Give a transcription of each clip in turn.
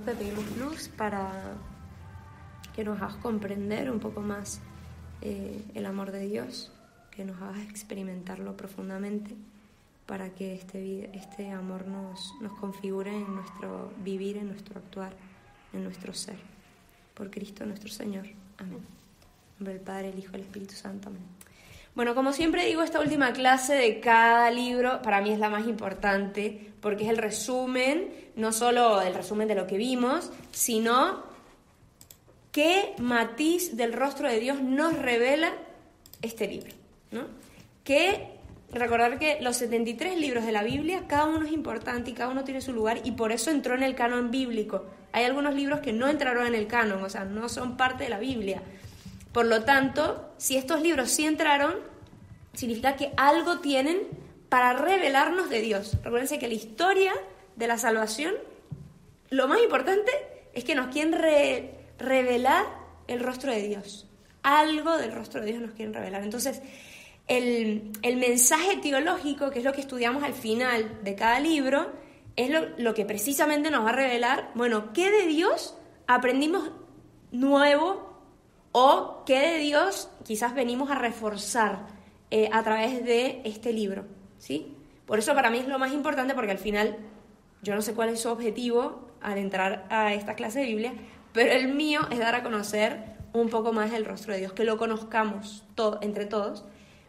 te pedimos luz para que nos hagas comprender un poco más el amor de Dios, que nos hagas experimentarlo profundamente, para que este amor nos configure en nuestro vivir, en nuestro actuar, en nuestro ser. Por Cristo nuestro Señor. Amén. En nombre del Padre, el Hijo y el Espíritu Santo. Amén. Bueno, como siempre digo, esta última clase de cada libro para mí es la más importante, porque es el resumen, no solo el resumen de lo que vimos, sino qué matiz del rostro de Dios nos revela este libro, ¿no? Recordar que los 73 libros de la Biblia, cada uno es importante y cada uno tiene su lugar, y por eso entró en el canon bíblico. Hay algunos libros que no entraron en el canon, o sea, no son parte de la Biblia. Por lo tanto, si estos libros sí entraron, significa que algo tienen para revelarnos de Dios. Recuérdense que la historia de la salvación, lo más importante es que nos quieren revelar el rostro de Dios. Algo del rostro de Dios nos quieren revelar. Entonces, el mensaje teológico, que es lo que estudiamos al final de cada libro, es lo que precisamente nos va a revelar, bueno, qué de Dios aprendimos nuevo o qué de Dios quizás venimos a reforzar a través de este libro, ¿sí? Por eso para mí es lo más importante, porque al final yo no sé cuál es su objetivo al entrar a esta clase de Biblia, pero el mío es dar a conocer un poco más el rostro de Dios, que lo conozcamos entre todos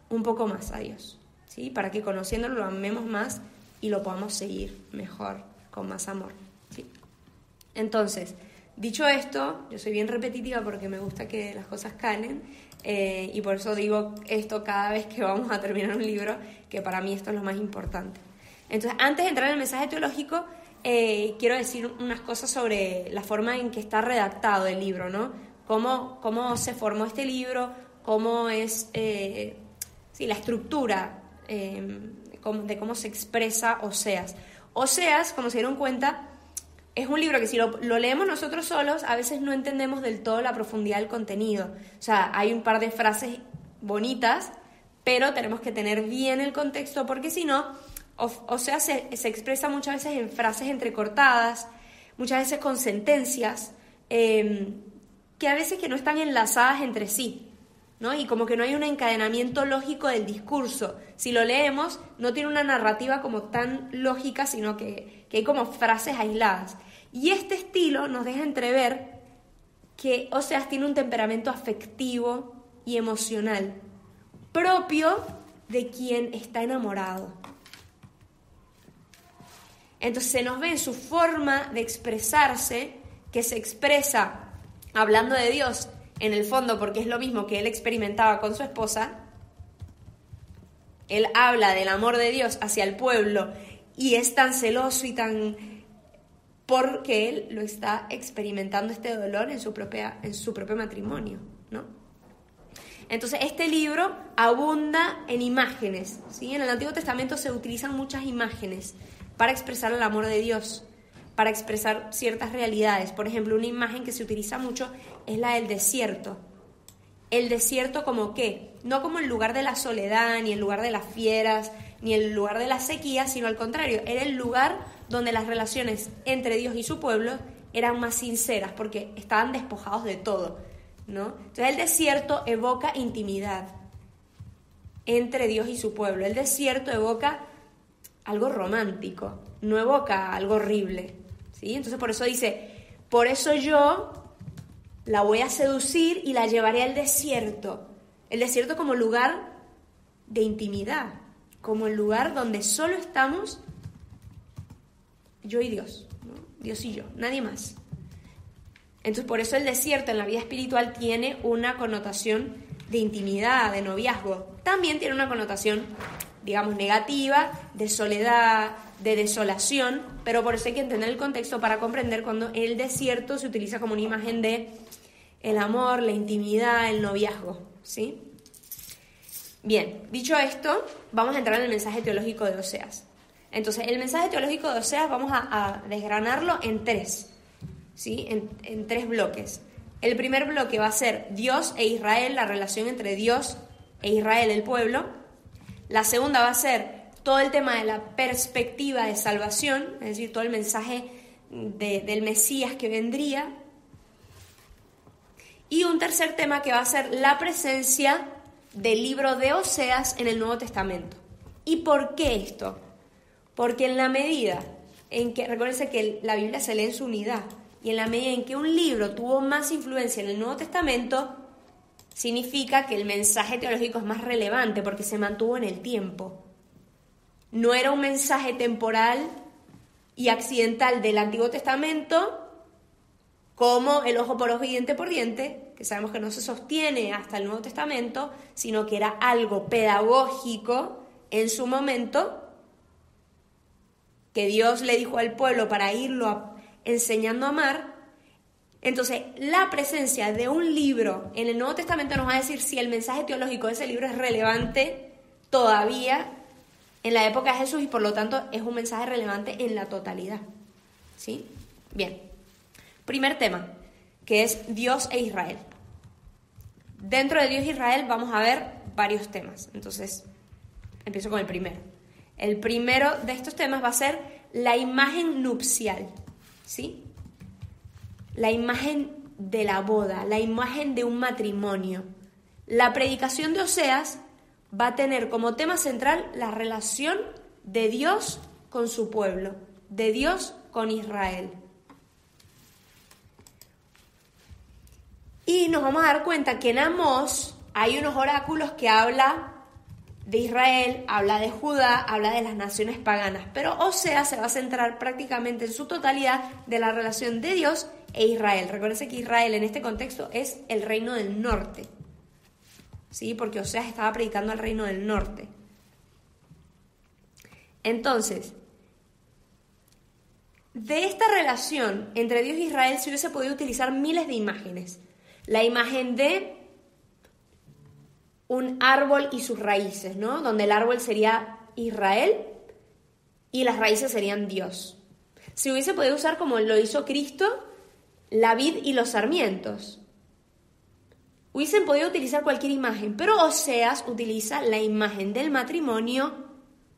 un poco más a Dios, ¿sí? Para que conociéndolo lo amemos más y lo podamos seguir mejor, con más amor, ¿sí? Entonces, dicho esto, yo soy bien repetitiva porque me gusta que las cosas calen, y por eso digo esto cada vez que vamos a terminar un libro, que para mí esto es lo más importante. Entonces, antes de entrar en el mensaje teológico, quiero decir unas cosas sobre la forma en que está redactado el libro, ¿no? Cómo se formó este libro, cómo es la estructura de cómo se expresa Oseas. Oseas, como se dieron cuenta, es un libro que si lo leemos nosotros solos, a veces no entendemos del todo la profundidad del contenido. O sea, hay un par de frases bonitas, pero tenemos que tener bien el contexto, porque si no, Oseas se expresa muchas veces en frases entrecortadas, muchas veces con sentencias, que a veces que no están enlazadas entre sí, ¿no? Y como que no hay un encadenamiento lógico del discurso. Si lo leemos, no tiene una narrativa como tan lógica, sino que hay como frases aisladas. Y este estilo nos deja entrever que Oseas tiene un temperamento afectivo y emocional propio de quien está enamorado. Entonces se nos ve en su forma de expresarse, que se expresa hablando de Dios, en el fondo porque es lo mismo que él experimentaba con su esposa. Él habla del amor de Dios hacia el pueblo y es tan celoso y tan... porque él lo está experimentando, este dolor en su propio matrimonio, ¿no? Entonces este libro abunda en imágenes, ¿sí? En el Antiguo Testamento se utilizan muchas imágenes para expresar el amor de Dios, para expresar ciertas realidades. Por ejemplo, una imagen que se utiliza mucho es la del desierto. El desierto como ¿qué? No como el lugar de la soledad, ni el lugar de las fieras, ni el lugar de la sequía, sino al contrario, era el lugar donde las relaciones entre Dios y su pueblo eran más sinceras, porque estaban despojados de todo, ¿no? Entonces el desierto evoca intimidad entre Dios y su pueblo. El desierto evoca algo romántico, no evoca algo horrible, ¿sí? Entonces por eso dice, por eso yo la voy a seducir y la llevaré al desierto. El desierto como lugar de intimidad, como el lugar donde solo estamos yo y Dios, ¿no? Dios y yo, nadie más. Entonces por eso el desierto en la vida espiritual tiene una connotación de intimidad, de noviazgo. También tiene una connotación, digamos, negativa, de soledad, de desolación, pero por eso hay que entender el contexto para comprender cuando el desierto se utiliza como una imagen de el amor, la intimidad, el noviazgo, ¿sí? Bien, dicho esto, vamos a entrar en el mensaje teológico de Oseas. Entonces, el mensaje teológico de Oseas vamos a desgranarlo en tres, ¿sí? En tres bloques. El primer bloque va a ser Dios e Israel, la relación entre Dios e Israel, el pueblo. La segunda va a ser todo el tema de la perspectiva de salvación, es decir, todo el mensaje del Mesías que vendría. Y un tercer tema que va a ser la presencia del libro de Oseas en el Nuevo Testamento. ¿Y por qué esto? Porque en la medida en que, recuérdense que la Biblia se lee en su unidad, y en la medida en que un libro tuvo más influencia en el Nuevo Testamento, significa que el mensaje teológico es más relevante porque se mantuvo en el tiempo. No era un mensaje temporal y accidental del Antiguo Testamento, como el ojo por ojo y diente por diente, que sabemos que no se sostiene hasta el Nuevo Testamento, sino que era algo pedagógico en su momento, que Dios le dijo al pueblo para irlo enseñando a amar. Entonces, la presencia de un libro en el Nuevo Testamento nos va a decir si el mensaje teológico de ese libro es relevante todavía en la época de Jesús, y por lo tanto es un mensaje relevante en la totalidad. ¿Sí? Bien. Primer tema, que es Dios e Israel. Dentro de Dios e Israel vamos a ver varios temas. Entonces, empiezo con el primero. El primero de estos temas va a ser la imagen nupcial, ¿sí? La imagen de la boda, la imagen de un matrimonio. La predicación de Oseas va a tener como tema central la relación de Dios con su pueblo, de Dios con Israel. Y nos vamos a dar cuenta que en Amós hay unos oráculos que habla de Israel, habla de Judá, habla de las naciones paganas, pero Oseas se va a centrar prácticamente en su totalidad de la relación de Dios e Israel. Recuérdense que Israel en este contexto es el reino del norte, ¿sí? Porque Oseas estaba predicando al reino del norte. Entonces, de esta relación entre Dios e Israel se hubiese podido utilizar miles de imágenes. La imagen de un árbol y sus raíces, ¿no? Donde el árbol sería Israel y las raíces serían Dios. Se hubiese podido usar, como lo hizo Cristo, la vid y los sarmientos. Hubiesen podido utilizar cualquier imagen, pero Oseas utiliza la imagen del matrimonio,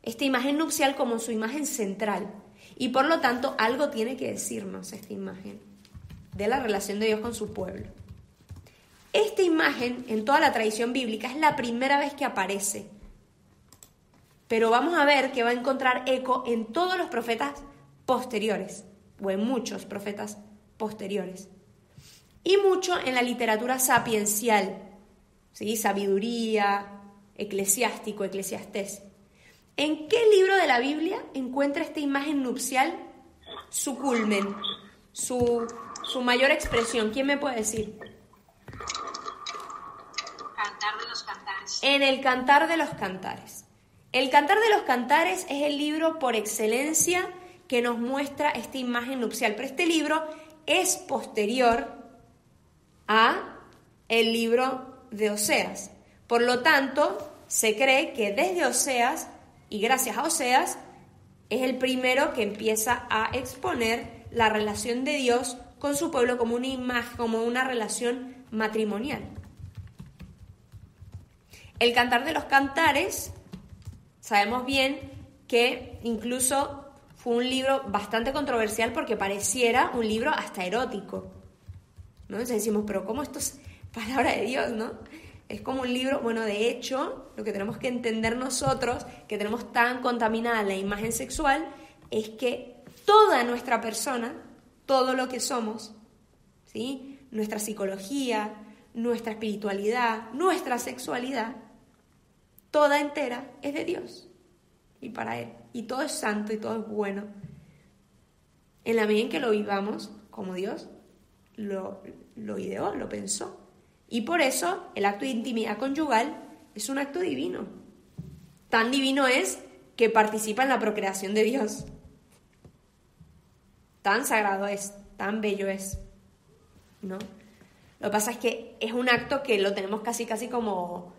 esta imagen nupcial, como su imagen central. Y por lo tanto, algo tiene que decirnos esta imagen de la relación de Dios con su pueblo. Esta imagen, en toda la tradición bíblica, es la primera vez que aparece. Pero vamos a ver que va a encontrar eco en todos los profetas posteriores, o en muchos profetas posteriores. Y mucho en la literatura sapiencial, ¿sí? Sabiduría, eclesiástico, eclesiastés. ¿En qué libro de la Biblia encuentra esta imagen nupcial su culmen, su mayor expresión? ¿Quién me puede decir? Cantar de los Cantares. En el Cantar de los Cantares. El Cantar de los Cantares es el libro por excelencia que nos muestra esta imagen nupcial. Pero este libro es posterior a el libro de Oseas. Por lo tanto, se cree que desde Oseas, y gracias a Oseas, es el primero que empieza a exponer la relación de Dios con su pueblo como una imagen, como una relación matrimonial. El Cantar de los Cantares, sabemos bien que incluso fue un libro bastante controversial porque pareciera un libro hasta erótico, ¿no? Entonces decimos, pero ¿cómo esto es palabra de Dios, no? Es como un libro, bueno, de hecho, lo que tenemos que entender nosotros, que tenemos tan contaminada la imagen sexual, es que toda nuestra persona, todo lo que somos, ¿sí? Nuestra psicología, nuestra espiritualidad, nuestra sexualidad, toda entera es de Dios y para Él. Y todo es santo y todo es bueno. En la medida en que lo vivamos como Dios lo ideó, lo pensó. Y por eso el acto de intimidad conyugal es un acto divino. Tan divino es que participa en la procreación de Dios. Tan sagrado es, tan bello es, ¿no? Lo que pasa es que es un acto que lo tenemos casi como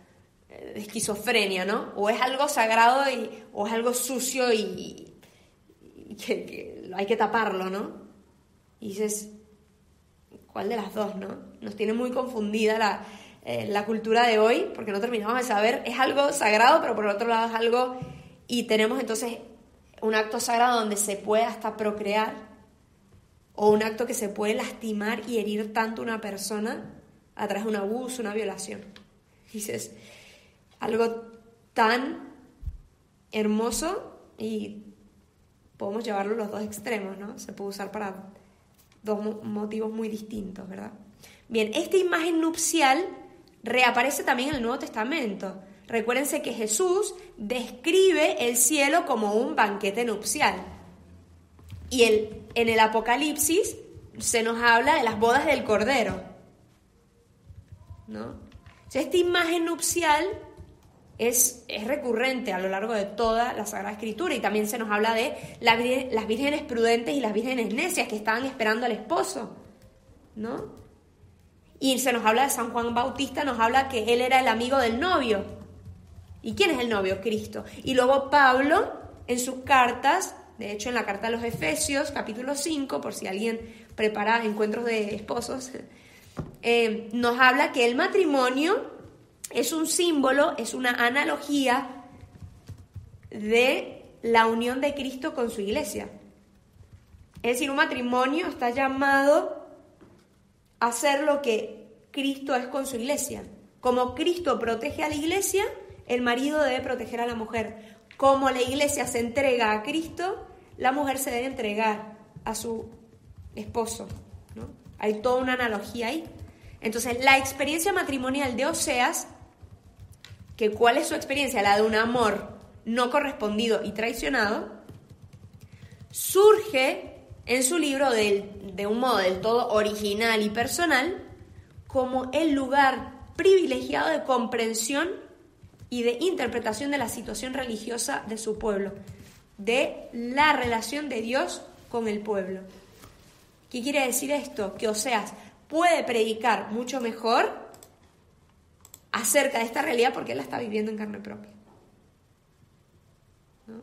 de esquizofrenia, ¿no? O es algo sagrado o es algo sucio y que hay que taparlo, ¿no? Y dices, ¿cuál de las dos, no? Nos tiene muy confundida la cultura de hoy, porque no terminamos de saber, es algo sagrado, pero por otro lado es algo, y tenemos entonces un acto sagrado donde se puede hasta procrear, o un acto que se puede lastimar y herir tanto a una persona a través de un abuso, una violación. Dices, algo tan hermoso y podemos llevarlo a los dos extremos, ¿no? Se puede usar para dos motivos muy distintos, ¿verdad? Bien, esta imagen nupcial reaparece también en el Nuevo Testamento. Recuérdense que Jesús describe el cielo como un banquete nupcial. Y en el Apocalipsis se nos habla de las bodas del Cordero, ¿no? O sea, esta imagen nupcial es recurrente a lo largo de toda la Sagrada Escritura, y también se nos habla de las vírgenes prudentes y las vírgenes necias que estaban esperando al esposo, ¿no? Y se nos habla de San Juan Bautista, nos habla que él era el amigo del novio. ¿Y quién es el novio? Cristo. Y luego Pablo, en sus cartas, de hecho en la carta a los Efesios, capítulo 5, por si alguien prepara encuentros de esposos, nos habla que el matrimonio es un símbolo, es una analogía de la unión de Cristo con su iglesia. Es decir, un matrimonio está llamado a hacer lo que Cristo es con su iglesia. Como Cristo protege a la iglesia, el marido debe proteger a la mujer. Como la iglesia se entrega a Cristo, la mujer se debe entregar a su esposo, ¿no? Hay toda una analogía ahí. Entonces, la experiencia matrimonial de Oseas, que ¿cuál es su experiencia? La de un amor no correspondido y traicionado, surge en su libro de un modo del todo original y personal como el lugar privilegiado de comprensión y de interpretación de la situación religiosa de su pueblo, de la relación de Dios con el pueblo. ¿Qué quiere decir esto? Que Oseas puede predicar mucho mejor acerca de esta realidad porque él la está viviendo en carne propia, ¿no?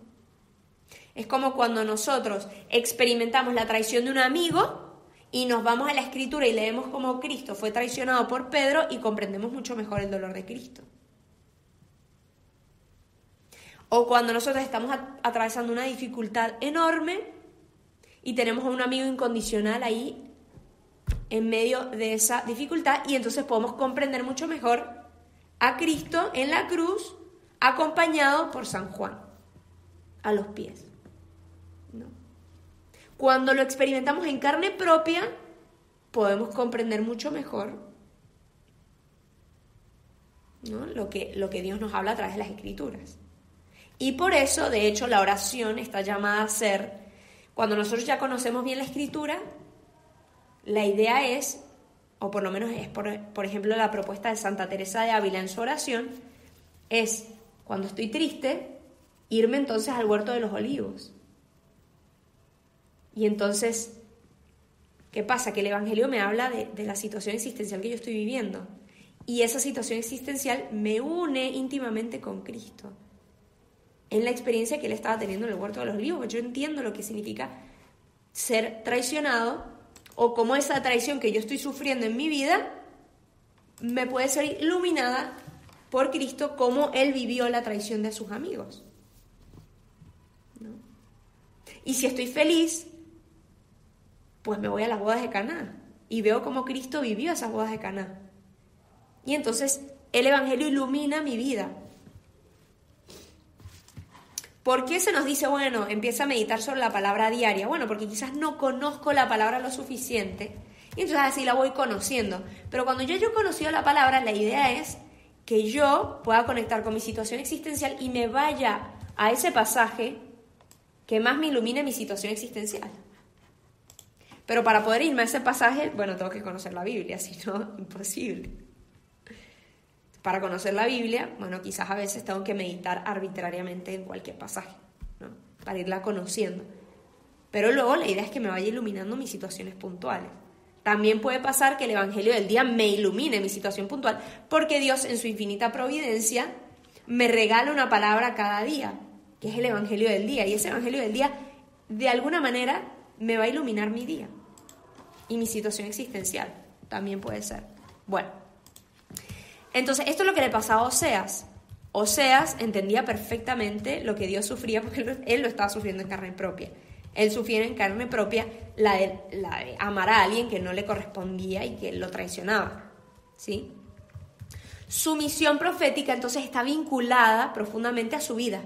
Es como cuando nosotros experimentamos la traición de un amigo y nos vamos a la Escritura y leemos cómo Cristo fue traicionado por Pedro y comprendemos mucho mejor el dolor de Cristo. O cuando nosotros estamos atravesando una dificultad enorme y tenemos a un amigo incondicional ahí en medio de esa dificultad, y entonces podemos comprender mucho mejor a Cristo en la cruz, acompañado por San Juan, a los pies, ¿no? Cuando lo experimentamos en carne propia, podemos comprender mucho mejor, ¿no? lo que Dios nos habla a través de las Escrituras. Y por eso, de hecho, la oración está llamada a ser, cuando nosotros ya conocemos bien la Escritura, la idea es, o por lo menos es, por ejemplo, la propuesta de Santa Teresa de Ávila en su oración, es, cuando estoy triste, irme entonces al huerto de los olivos. Y entonces, ¿qué pasa? Que el Evangelio me habla de la situación existencial que yo estoy viviendo. Y esa situación existencial me une íntimamente con Cristo. En la experiencia que él estaba teniendo en el huerto de los olivos, yo entiendo lo que significa ser traicionado, o cómo esa traición que yo estoy sufriendo en mi vida me puede ser iluminada por Cristo, como él vivió la traición de sus amigos, ¿no? Y si estoy feliz, pues me voy a las bodas de Caná y veo cómo Cristo vivió esas bodas de Caná. Y entonces el Evangelio ilumina mi vida. ¿Por qué se nos dice, bueno, empieza a meditar sobre la palabra diaria? Bueno, porque quizás no conozco la palabra lo suficiente y entonces así la voy conociendo. Pero cuando yo he conocido la palabra, la idea es que yo pueda conectar con mi situación existencial y me vaya a ese pasaje que más me ilumine mi situación existencial. Pero para poder irme a ese pasaje, bueno, tengo que conocer la Biblia, si no, imposible. Para conocer la Biblia, bueno, quizás a veces tengo que meditar arbitrariamente en cualquier pasaje, ¿no? Para irla conociendo. Pero luego la idea es que me vaya iluminando mis situaciones puntuales. También puede pasar que el Evangelio del día me ilumine mi situación puntual, porque Dios en su infinita providencia me regala una palabra cada día, que es el Evangelio del día. Y ese Evangelio del día, de alguna manera, me va a iluminar mi día. Y mi situación existencial también puede ser. Bueno. Entonces, esto es lo que le pasaba a Oseas. Oseas entendía perfectamente lo que Dios sufría porque él lo estaba sufriendo en carne propia. Él sufrió en carne propia la de amar a alguien que no le correspondía y que lo traicionaba, ¿sí? Su misión profética entonces está vinculada profundamente a su vida,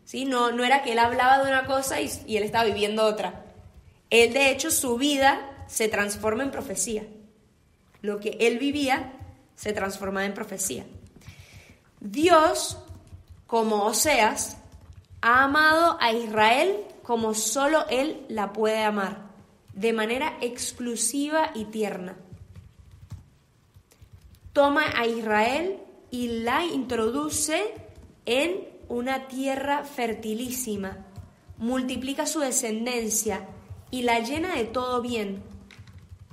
¿sí? No era que él hablaba de una cosa y él estaba viviendo otra. Él, de hecho, su vida se transforma en profecía. Lo que él vivía se transforma en profecía. Dios, como Oseas, ha amado a Israel como solo Él la puede amar, de manera exclusiva y tierna. Toma a Israel y la introduce en una tierra fertilísima, multiplica su descendencia y la llena de todo bien.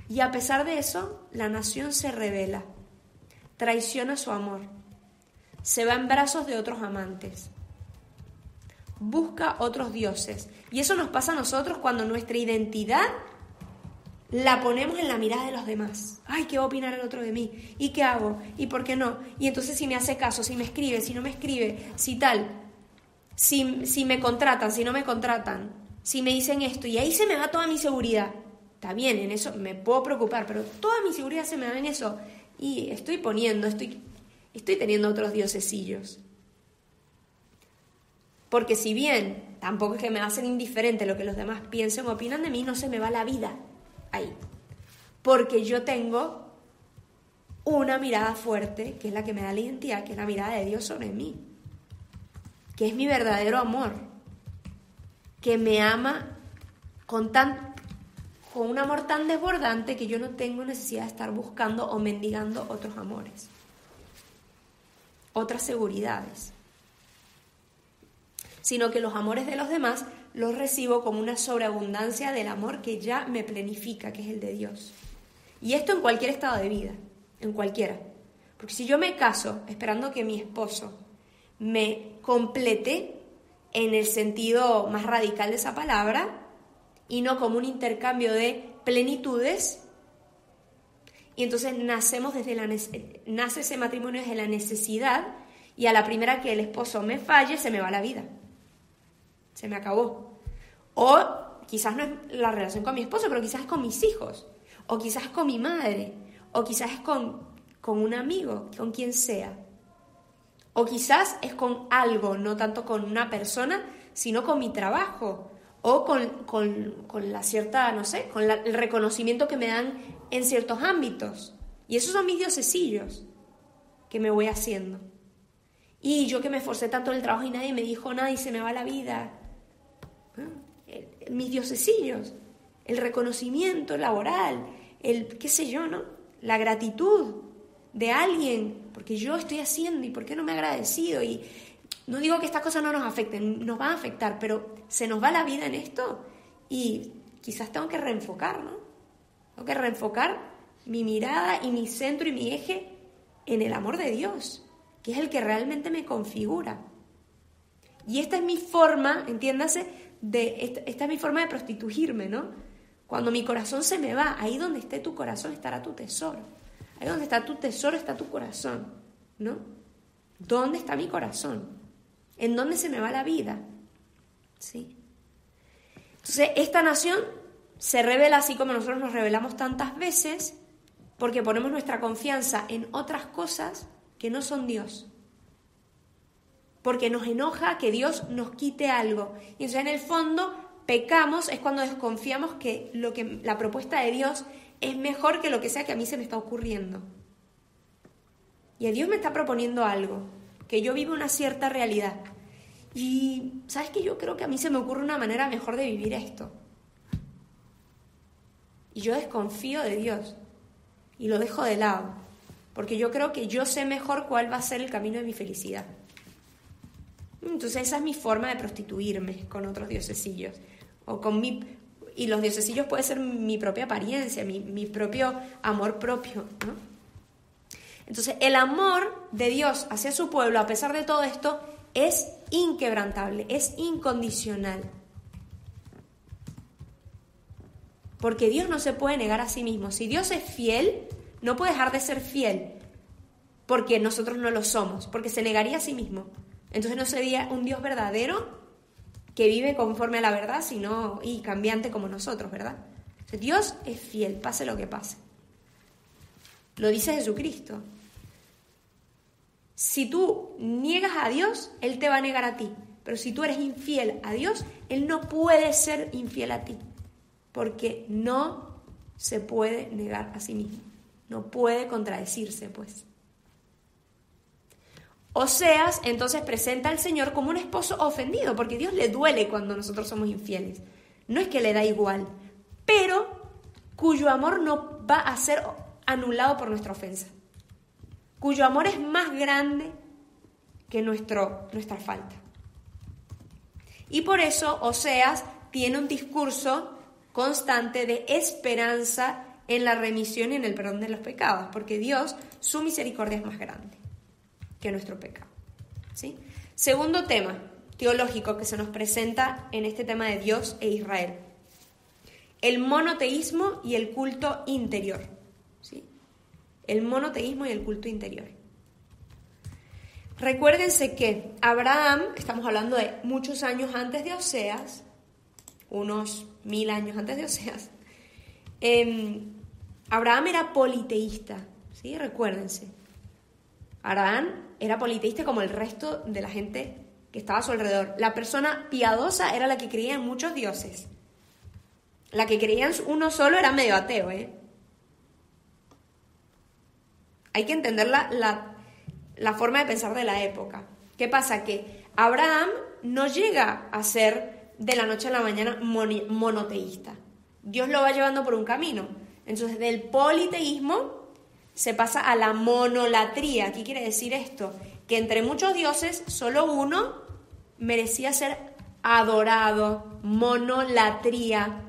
Y a pesar de eso, la nación se rebela, traiciona su amor, se va en brazos de otros amantes, busca otros dioses. Y eso nos pasa a nosotros cuando nuestra identidad la ponemos en la mirada de los demás. Ay, ¿qué va a opinar el otro de mí? ¿Y qué hago? ¿Y por qué no? Y entonces si me hace caso, si me escribe, si no me escribe, si tal, si me contratan, si no me contratan, si me dicen esto, y ahí se me va toda mi seguridad. Está bien, en eso me puedo preocupar, pero toda mi seguridad se me va en eso. Y estoy teniendo otros diosesillos. Porque si bien tampoco es que me va a ser indiferente lo que los demás piensen o opinan de mí, no se me va la vida ahí. Porque yo tengo una mirada fuerte, que es la que me da la identidad, que es la mirada de Dios sobre mí, que es mi verdadero amor, que me ama con un amor tan desbordante que yo no tengo necesidad de estar buscando o mendigando otros amores, otras seguridades, sino que los amores de los demás los recibo como una sobreabundancia del amor que ya me plenifica, que es el de Dios. Y esto en cualquier estado de vida, en cualquiera. Porque si yo me caso esperando que mi esposo me complete en el sentido más radical de esa palabra, y no como un intercambio de plenitudes, y entonces nace ese matrimonio desde la necesidad, y a la primera que el esposo me falle, se me va la vida. Se me acabó. O quizás no es la relación con mi esposo, pero quizás es con mis hijos, o quizás es con mi madre, o quizás es con un amigo, con quien sea. O quizás es con algo, no tanto con una persona, sino con mi trabajo, o con la cierta, no sé, con el reconocimiento que me dan en ciertos ámbitos. Y esos son mis diosesillos que me voy haciendo. Y yo que me esforcé tanto en el trabajo y nadie me dijo nada y se me va la vida. Mis diosesillos, el reconocimiento laboral, qué sé yo, ¿no? La gratitud de alguien, porque yo estoy haciendo y por qué no me he agradecido. Y no digo que estas cosas no nos afecten, nos van a afectar, pero se nos va la vida en esto y quizás tengo que reenfocar, ¿no? Tengo que reenfocar mi mirada y mi centro y mi eje en el amor de Dios, que es el que realmente me configura. Y esta es mi forma, entiéndase, esta es mi forma de prostituirme, ¿no? Cuando mi corazón se me va, ahí donde esté tu corazón estará tu tesoro. Ahí donde está tu tesoro está tu corazón, ¿no? ¿Dónde está mi corazón? ¿En dónde se me va la vida? ¿Sí? Entonces, esta nación se revela así como nosotros nos rebelamos tantas veces porque ponemos nuestra confianza en otras cosas que no son Dios. Porque nos enoja que Dios nos quite algo. Y entonces en el fondo pecamos, es cuando desconfiamos que la propuesta de Dios es mejor que lo que sea que a mí se me está ocurriendo. Y a Dios me está proponiendo algo, que yo vivo una cierta realidad. Y ¿sabes qué? Yo creo que a mí se me ocurre una manera mejor de vivir esto. Y yo desconfío de Dios y lo dejo de lado, porque yo creo que yo sé mejor cuál va a ser el camino de mi felicidad. Entonces esa es mi forma de prostituirme con otros diosesillos. Y los diosesillos puede ser mi propia apariencia, mi propio amor propio, ¿no? Entonces el amor de Dios hacia su pueblo, a pesar de todo esto, es inquebrantable, es incondicional. Porque Dios no se puede negar a sí mismo. Si Dios es fiel, no puede dejar de ser fiel, porque nosotros no lo somos, porque se negaría a sí mismo. Entonces no sería un Dios verdadero que vive conforme a la verdad, sino y cambiante como nosotros, ¿verdad? O sea, Dios es fiel, pase lo que pase. Lo dice Jesucristo. Si tú niegas a Dios, Él te va a negar a ti. Pero si tú eres infiel a Dios, Él no puede ser infiel a ti. Porque no se puede negar a sí mismo. No puede contradecirse, pues. Oseas entonces presenta al Señor como un esposo ofendido, porque Dios le duele cuando nosotros somos infieles. No es que le da igual, pero cuyo amor no va a ser anulado por nuestra ofensa. Cuyo amor es más grande que nuestra falta. Y por eso Oseas tiene un discurso constante de esperanza en la remisión y en el perdón de los pecados, porque Dios, su misericordia es más grande que nuestro pecado. ¿Sí? Segundo tema teológico que se nos presenta en este tema de Dios e Israel: el monoteísmo y el culto interior. ¿Sí? El monoteísmo y el culto interior. Recuérdense que Abraham, estamos hablando de muchos años antes de Oseas, unos 1000 años antes de Oseas, Abraham era politeísta, ¿sí? Recuérdense. Abraham era politeísta como el resto de la gente que estaba a su alrededor. La persona piadosa era la que creía en muchos dioses. La que creía en uno solo era medio ateo, ¿eh? Hay que entender la forma de pensar de la época. ¿Qué pasa? Que Abraham no llega a ser de la noche a la mañana monoteísta. Dios lo va llevando por un camino. Entonces, del politeísmo se pasa a la monolatría. ¿Qué quiere decir esto? Que entre muchos dioses, solo uno merecía ser adorado. Monolatría.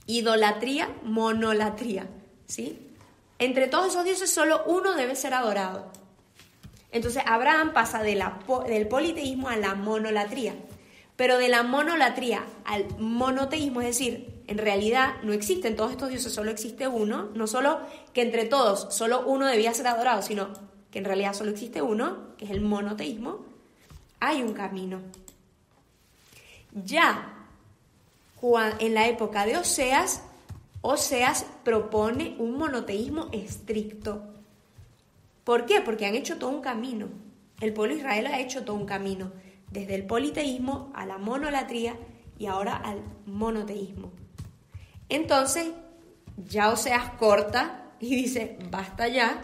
Idolatría, monolatría. ¿Sí? Entre todos esos dioses, solo uno debe ser adorado. Entonces, Abraham pasa del politeísmo a la monolatría. Pero de la monolatría al monoteísmo, es decir, en realidad no existen todos estos dioses, solo existe uno. No solo que entre todos solo uno debía ser adorado, sino que en realidad solo existe uno, que es el monoteísmo. Hay un camino. Ya en la época de Oseas propone un monoteísmo estricto. ¿Por qué? Porque han hecho todo un camino. El pueblo de Israel ha hecho todo un camino, desde el politeísmo a la monolatría y ahora al monoteísmo. Entonces, ya Oseas corta y dice, basta ya,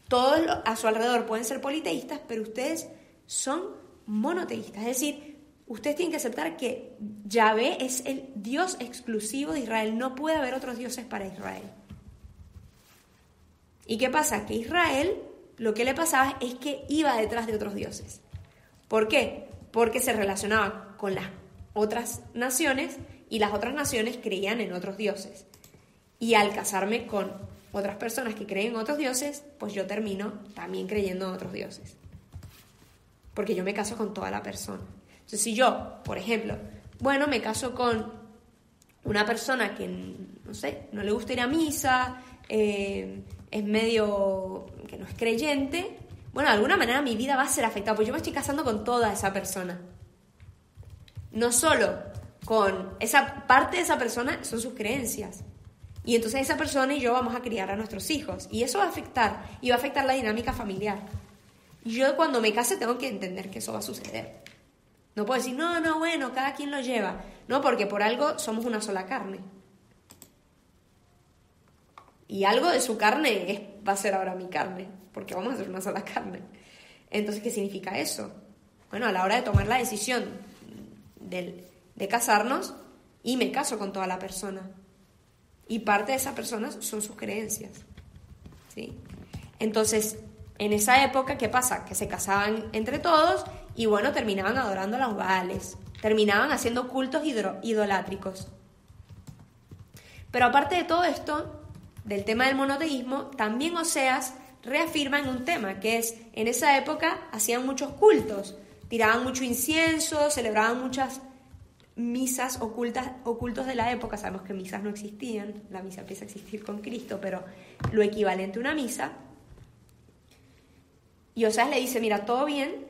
todos a su alrededor pueden ser politeístas, pero ustedes son monoteístas. Es decir, ustedes tienen que aceptar que Yahvé es el Dios exclusivo de Israel, no puede haber otros dioses para Israel. ¿Y qué pasa? Que Israel, lo que le pasaba es que iba detrás de otros dioses. ¿Por qué? Porque se relacionaba con las otras naciones y las otras naciones creían en otros dioses. Y al casarme con otras personas que creen en otros dioses, pues yo termino también creyendo en otros dioses. Porque yo me caso con toda la persona. Entonces, si yo, por ejemplo, me caso con una persona que, no sé, no le gusta ir a misa, es medio que no es creyente, de alguna manera mi vida va a ser afectada, porque yo me estoy casando con toda esa persona. No solo con esa parte de esa persona, son sus creencias. Y entonces esa persona y yo vamos a criar a nuestros hijos. Y eso va a afectar, y va a afectar la dinámica familiar. Y yo cuando me case tengo que entender que eso va a suceder. No puedo decir, no, cada quien lo lleva. No, porque por algo somos una sola carne. Y algo de su carne va a ser ahora mi carne, porque vamos a ser una sola carne. Entonces, ¿qué significa eso? A la hora de tomar la decisión de casarnos, y me caso con toda la persona. Y parte de esas personas son sus creencias. ¿Sí? Entonces, en esa época, ¿qué pasa? Que se casaban entre todos y terminaban adorando a los Baales, terminaban haciendo cultos idolátricos. Pero aparte de todo esto, del tema del monoteísmo, también Oseas reafirma en un tema, que es, en esa época hacían muchos cultos, tiraban mucho incienso, celebraban muchas misas ocultos de la época. Sabemos que misas no existían, la misa empieza a existir con Cristo, pero lo equivalente a una misa. Y Oseas le dice, mira, todo bien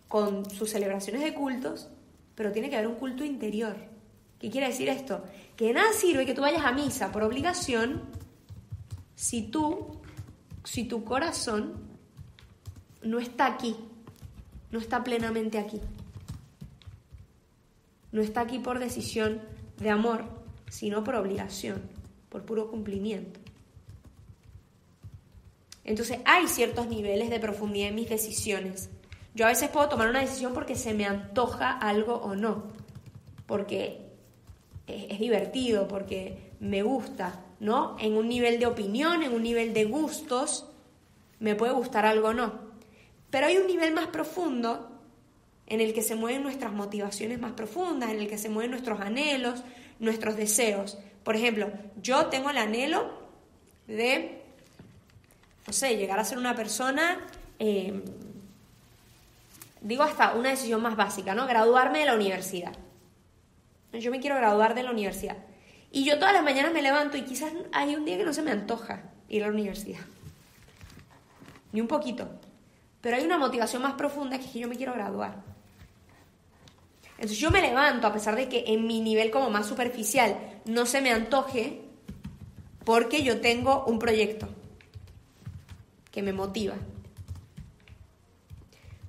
con sus celebraciones de cultos, pero tiene que haber un culto interior. ¿Qué quiere decir esto? Que de nada sirve que tú vayas a misa por obligación si tu corazón no está aquí, no está plenamente aquí. No está aquí por decisión de amor, sino por obligación, por puro cumplimiento. Entonces hay ciertos niveles de profundidad en mis decisiones. Yo a veces puedo tomar una decisión porque se me antoja algo o no, porque es divertido, porque me gusta, ¿no? En un nivel de opinión, en un nivel de gustos, me puede gustar algo o no. Pero hay un nivel más profundo en el que se mueven nuestras motivaciones más profundas, en el que se mueven nuestros anhelos, nuestros deseos. Por ejemplo, yo tengo el anhelo de, no sé, llegar a ser una persona, digo hasta una decisión más básica, ¿no? Graduarme de la universidad. Yo me quiero graduar de la universidad. Y yo todas las mañanas me levanto y quizás hay un día que no se me antoja ir a la universidad. Ni un poquito. Pero hay una motivación más profunda que es que yo me quiero graduar. Entonces yo me levanto a pesar de que en mi nivel como más superficial no se me antoje porque yo tengo un proyecto que me motiva.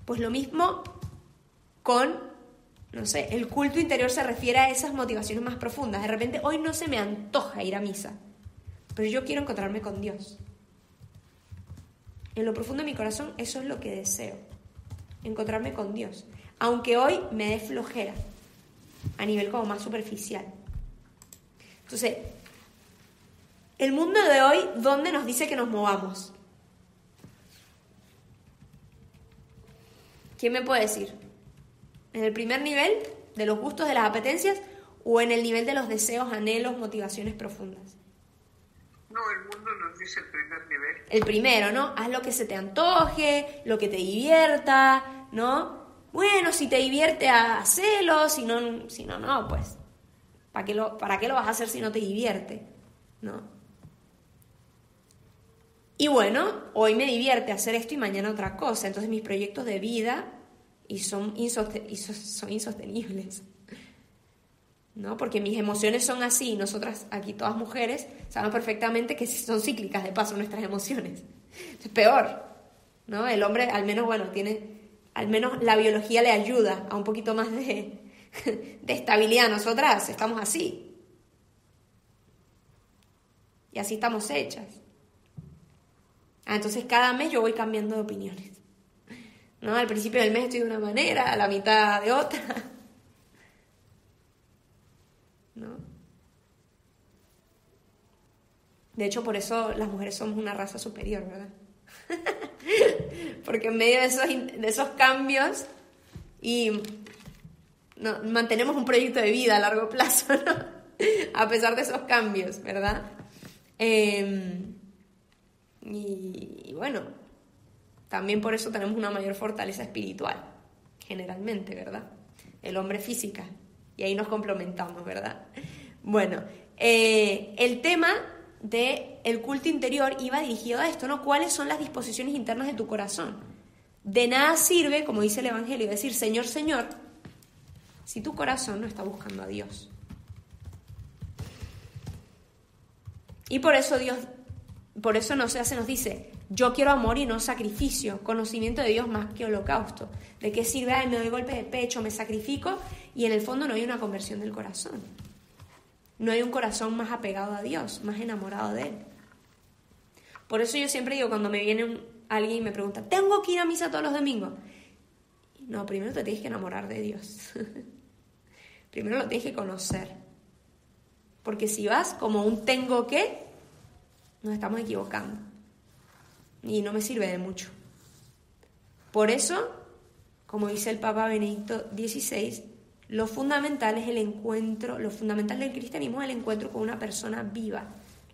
Pues lo mismo con, no sé, el culto interior se refiere a esas motivaciones más profundas. De repente hoy no se me antoja ir a misa, pero yo quiero encontrarme con Dios. En lo profundo de mi corazón eso es lo que deseo, encontrarme con Dios. Aunque hoy me dé flojera, a nivel como más superficial. Entonces, el mundo de hoy, ¿dónde nos dice que nos movamos? ¿Quién me puede decir? ¿En el primer nivel de los gustos, de las apetencias, o en el nivel de los deseos, anhelos, motivaciones profundas? No, el mundo nos dice el primer nivel. El primero, ¿no? Haz lo que se te antoje, lo que te divierta, ¿no? Bueno, si te divierte, hacelo, si no, no, pues, ¿para qué lo vas a hacer si no te divierte? ¿No? Y bueno, hoy me divierte hacer esto y mañana otra cosa, entonces mis proyectos de vida son insostenibles, ¿no? Porque mis emociones son así, y nosotras aquí todas mujeres sabemos perfectamente que son cíclicas de paso nuestras emociones. Es peor, ¿no? El hombre al menos, bueno, al menos la biología le ayuda a un poquito más de estabilidad. Nosotras estamos así. Y así estamos hechas. Entonces cada mes yo voy cambiando de opiniones, ¿no? Al principio del mes estoy de una manera, a la mitad de otra, ¿no? De hecho, por eso las mujeres somos una raza superior, ¿verdad? Porque en medio de esos cambios y no, mantenemos un proyecto de vida a largo plazo, ¿no? A pesar de esos cambios, ¿verdad? Y bueno, también por eso tenemos una mayor fortaleza espiritual, generalmente, ¿verdad? El hombre física, y ahí nos complementamos, ¿verdad? Bueno, el tema del culto interior iba dirigido a esto, ¿no? ¿Cuáles son las disposiciones internas de tu corazón? De nada sirve, como dice el Evangelio, decir Señor, Señor, si tu corazón no está buscando a Dios. Y por eso nos dice, yo quiero amor y no sacrificio, conocimiento de Dios más que holocausto. ¿De qué sirve? Ay, me doy golpe de pecho, me sacrifico, y en el fondo no hay una conversión del corazón. No hay un corazón más apegado a Dios, más enamorado de Él. Por eso yo siempre digo, cuando me viene alguien y me pregunta, ¿tengo que ir a misa todos los domingos? No, primero te tienes que enamorar de Dios. Primero lo tienes que conocer. Porque si vas como un tengo que, nos estamos equivocando. Y no me sirve de mucho. Por eso, como dice el Papa Benedicto XVI, lo fundamental del cristianismo es el encuentro con una persona viva,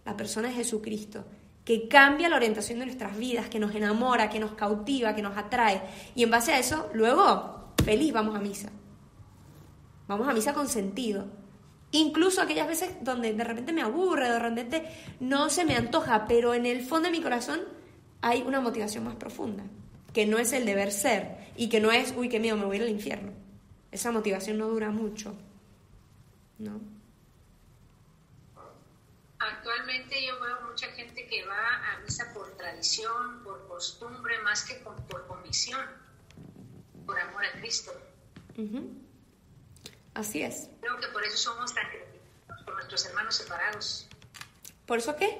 la persona de Jesucristo, que cambia la orientación de nuestras vidas, que nos enamora, que nos cautiva, que nos atrae. Y en base a eso, luego, feliz, vamos a misa. Vamos a misa con sentido. Incluso aquellas veces donde de repente me aburre, de repente no se me antoja, pero en el fondo de mi corazón hay una motivación más profunda, que no es el deber ser, y que no es, uy, qué miedo, me voy a ir al infierno. esa motivación no dura mucho, ¿no? Actualmente yo veo mucha gente que va a misa por tradición, por costumbre, más que por convicción, por amor a Cristo. Uh-huh. Así es. Creo que por eso somos tan criticados por nuestros hermanos separados. ¿Por eso qué?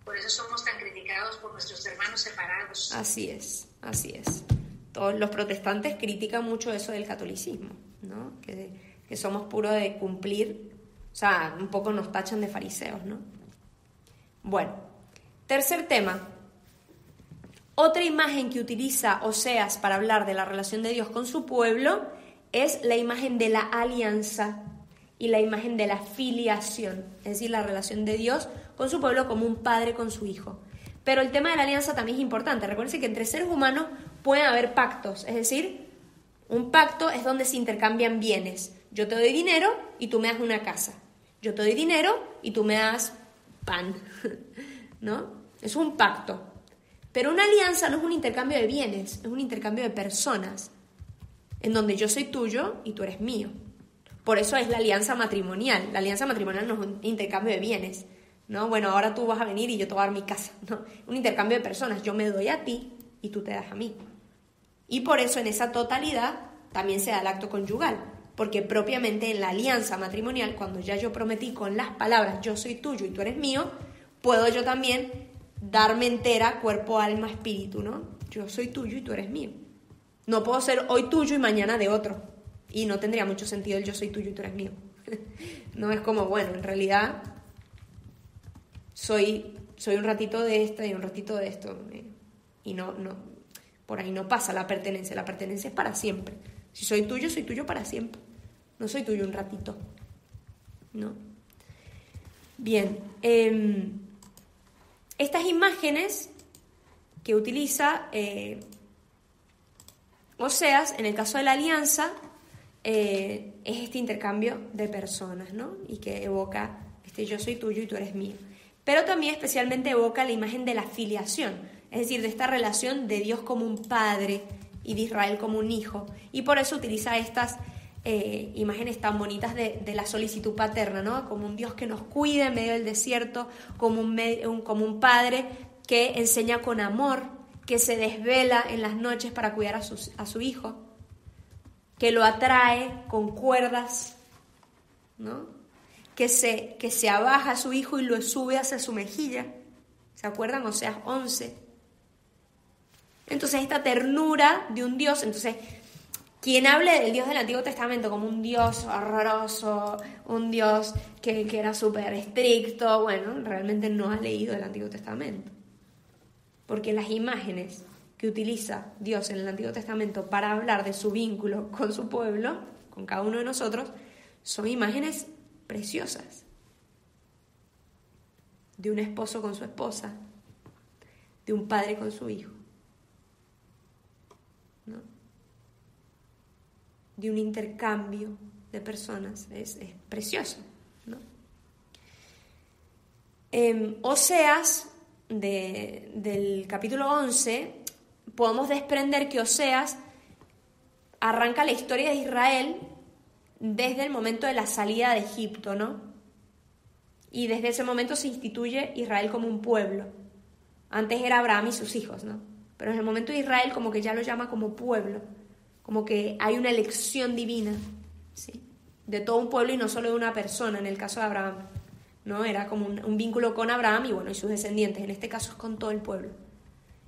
Por eso somos tan criticados por nuestros hermanos separados. Así es, así es. Todos los protestantes critican mucho eso del catolicismo, ¿no? Que somos puros de cumplir, o sea, un poco nos tachan de fariseos, ¿no? Bueno, tercer tema. Otra imagen que utiliza Oseas para hablar de la relación de Dios con su pueblo es la imagen de la alianza y la imagen de la filiación, es decir, la relación de Dios con su pueblo como un padre con su hijo. Pero el tema de la alianza también es importante. Recuerden que entre seres humanos pueden haber pactos, es decir, un pacto es donde se intercambian bienes. Yo te doy dinero y tú me das una casa. Yo te doy dinero y tú me das pan, ¿no? Es un pacto. Pero una alianza no es un intercambio de bienes, es un intercambio de personas, en donde yo soy tuyo y tú eres mío. Por eso es la alianza matrimonial. La alianza matrimonial no es un intercambio de bienes, ¿no? Bueno, ahora tú vas a venir y yo te voy a dar mi casa, ¿no? Un intercambio de personas. Yo me doy a ti y tú te das a mí. Y por eso en esa totalidad también se da el acto conyugal. Porque propiamente en la alianza matrimonial, cuando ya yo prometí con las palabras yo soy tuyo y tú eres mío, puedo yo también darme entera, cuerpo, alma, espíritu, ¿no? Yo soy tuyo y tú eres mío. No puedo ser hoy tuyo y mañana de otro. Y no tendría mucho sentido el yo soy tuyo y tú eres mío. No es como, bueno, en realidad soy un ratito de esto y un ratito de esto. Y no, por ahí no pasa la pertenencia. La pertenencia es para siempre. Si soy tuyo para siempre. No soy tuyo un ratito, ¿no? Bien. Estas imágenes que utiliza Oseas, en el caso de la alianza, es este intercambio de personas, ¿no? Y que evoca yo soy tuyo y tú eres mío. Pero también especialmente evoca la imagen de la filiación, es decir, de esta relación de Dios como un padre y de Israel como un hijo. Y por eso utiliza estas imágenes tan bonitas de la solicitud paterna, ¿no? Como un Dios que nos cuida en medio del desierto, como un padre que enseña con amor, que se desvela en las noches para cuidar a su hijo, que lo atrae con cuerdas, ¿no? Que se abaja a su hijo y lo sube hacia su mejilla. ¿Se acuerdan? Oseas 11. Entonces esta ternura de un Dios, entonces quien hable del Dios del Antiguo Testamento como un Dios horroroso, un Dios que era súper estricto, bueno, realmente no ha leído el Antiguo Testamento. Porque las imágenes que utiliza Dios en el Antiguo Testamento para hablar de su vínculo con su pueblo, con cada uno de nosotros, son imágenes preciosas. De un esposo con su esposa, de un padre con su hijo, ¿no? De un intercambio de personas, es precioso, ¿no? Oseas, del capítulo 11, podemos desprender que Oseas arranca la historia de Israel desde el momento de la salida de Egipto, ¿no? Y desde ese momento se instituye Israel como un pueblo. Antes era Abraham y sus hijos, ¿no? Pero en el momento de Israel como que ya lo llama como pueblo, como que hay una elección divina, ¿sí? De todo un pueblo y no solo de una persona, en el caso de Abraham, ¿no? Era como un vínculo con Abraham y bueno, y sus descendientes, en este caso es con todo el pueblo.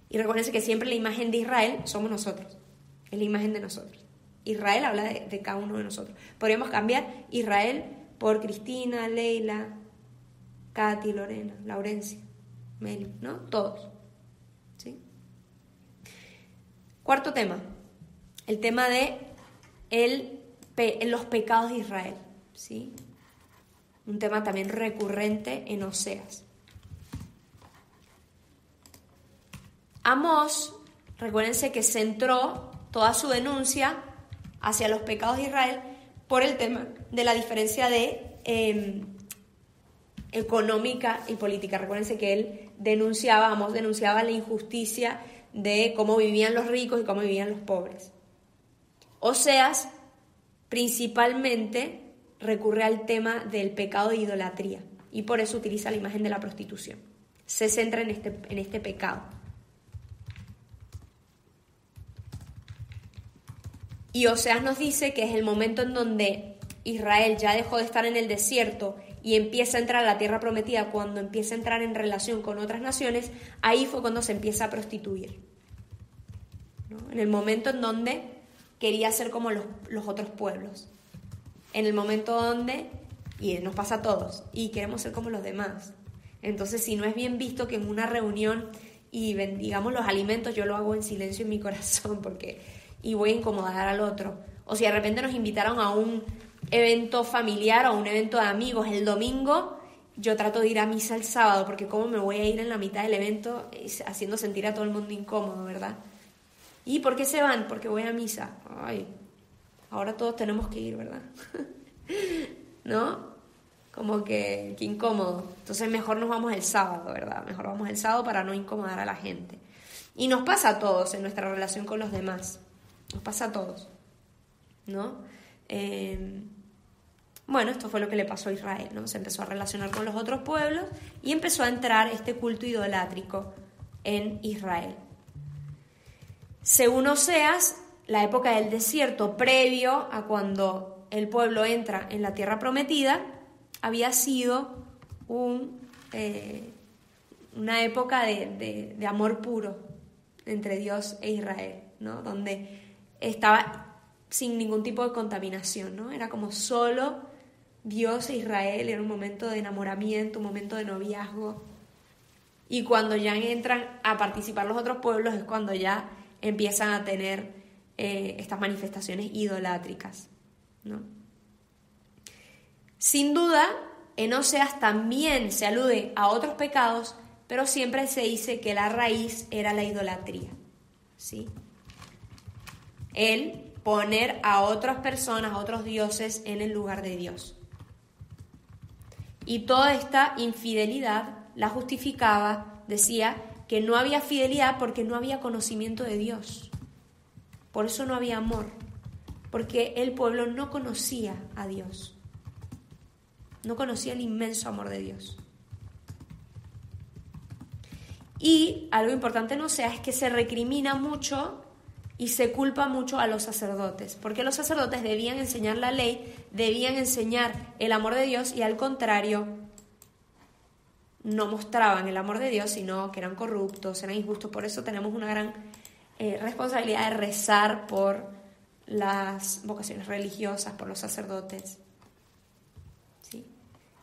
Y recuérdense que siempre la imagen de Israel somos nosotros, es la imagen de nosotros. Israel habla de cada uno de nosotros. Podríamos cambiar Israel por Cristina, Leila, Katy, Lorena, Laurencia, Meli, ¿no? Todos, ¿sí? Cuarto tema, el tema de los pecados de Israel, ¿sí? Un tema también recurrente en Oseas. Amós, recuérdense que centró toda su denuncia hacia los pecados de Israel por el tema de la diferencia de económica y política. Recuérdense que Amós denunciaba la injusticia de cómo vivían los ricos y cómo vivían los pobres. Oseas principalmente recurre al tema del pecado de idolatría y por eso utiliza la imagen de la prostitución. Se centra en este pecado. Y Oseas nos dice que es el momento en donde Israel ya dejó de estar en el desierto y empieza a entrar a la tierra prometida, cuando empieza a entrar en relación con otras naciones, ahí fue cuando se empieza a prostituir, ¿no? En el momento en donde quería ser como los otros pueblos. En el momento donde, y nos pasa a todos, y queremos ser como los demás. Entonces, si no es bien visto que en una reunión y bendigamos los alimentos, yo lo hago en silencio en mi corazón y voy a incomodar al otro. O si de repente nos invitaron a un evento familiar o un evento de amigos el domingo, yo trato de ir a misa el sábado, porque cómo me voy a ir en la mitad del evento haciendo sentir a todo el mundo incómodo, ¿verdad? ¿Y por qué se van? Porque voy a misa. Ay, ahora todos tenemos que ir, ¿verdad? ¿No? Como que incómodo. Entonces mejor nos vamos el sábado, ¿verdad? Mejor vamos el sábado para no incomodar a la gente. Y nos pasa a todos en nuestra relación con los demás. Nos pasa a todos, ¿no? Bueno, esto fue lo que le pasó a Israel, ¿no? Se empezó a relacionar con los otros pueblos y empezó a entrar este culto idolátrico en Israel. Según Oseas, la época del desierto previo a cuando el pueblo entra en la tierra prometida había sido una época de amor puro entre Dios e Israel, ¿no? Donde estaba sin ningún tipo de contaminación, ¿no? Era como solo Dios e Israel, era un momento de enamoramiento, un momento de noviazgo. Y cuando ya entran a participar los otros pueblos es cuando ya empiezan a tener estas manifestaciones idolátricas, ¿no? Sin duda, en Oseas también se alude a otros pecados, pero siempre se dice que la raíz era la idolatría, ¿sí? El poner a otras personas, a otros dioses en el lugar de Dios. Y toda esta infidelidad la justificaba, decía que no había fidelidad porque no había conocimiento de Dios. Por eso no había amor, porque el pueblo no conocía a Dios. No conocía el inmenso amor de Dios. Y algo importante en Oseas es que se recrimina mucho y se culpa mucho a los sacerdotes, porque los sacerdotes debían enseñar la ley, debían enseñar el amor de Dios y al contrario, no mostraban el amor de Dios, sino que eran corruptos, eran injustos. Por eso tenemos una gran responsabilidad de rezar por las vocaciones religiosas, por los sacerdotes, ¿sí?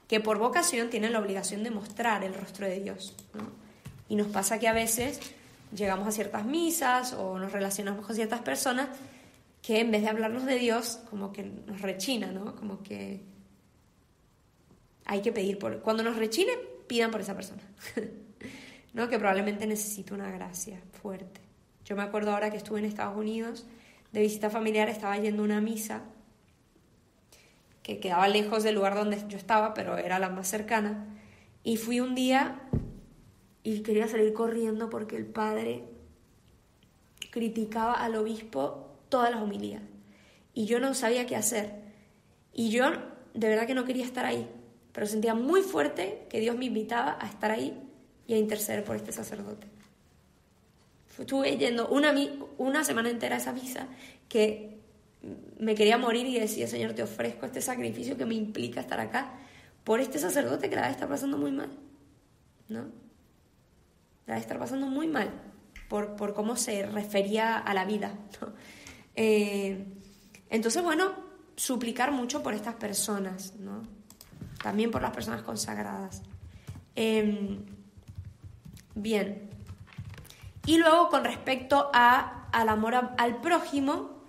Que por vocación tienen la obligación de mostrar el rostro de Dios, ¿no? Y nos pasa que a veces llegamos a ciertas misas o nos relacionamos con ciertas personas que en vez de hablarnos de Dios, como que nos rechina, ¿no? Como que hay que pedir por... Cuando nos rechine, pidan por esa persona, ¿no? Que probablemente necesita una gracia fuerte. Yo me acuerdo ahora que estuve en Estados Unidos, de visita familiar, estaba yendo a una misa que quedaba lejos del lugar donde yo estaba, pero era la más cercana, y fui un día y quería salir corriendo porque el padre criticaba al obispo todas las homilías y yo no sabía qué hacer y yo de verdad que no quería estar ahí, pero sentía muy fuerte que Dios me invitaba a estar ahí y a interceder por este sacerdote. Estuve yendo una semana entera a esa misa que me quería morir y decía: Señor, te ofrezco este sacrificio que me implica estar acá por este sacerdote que la está pasando muy mal, ¿no? La de estar pasando muy mal por cómo se refería a la vida, ¿no? Entonces, bueno, suplicar mucho por estas personas, ¿no? También por las personas consagradas. Bien. Y luego, con respecto al amor al prójimo,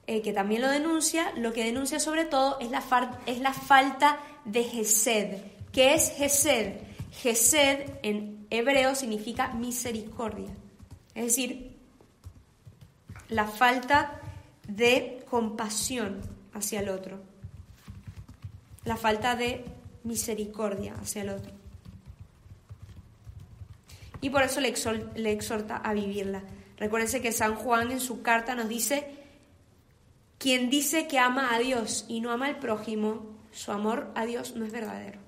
que también lo denuncia, lo que denuncia sobre todo es la falta de Hesed. ¿Qué es Hesed? Hesed en hebreo significa misericordia, es decir, la falta de compasión hacia el otro, la falta de misericordia hacia el otro. Y por eso le exhorta a vivirla. Recuérdense que San Juan en su carta nos dice quien dice que ama a Dios y no ama al prójimo, su amor a Dios no es verdadero.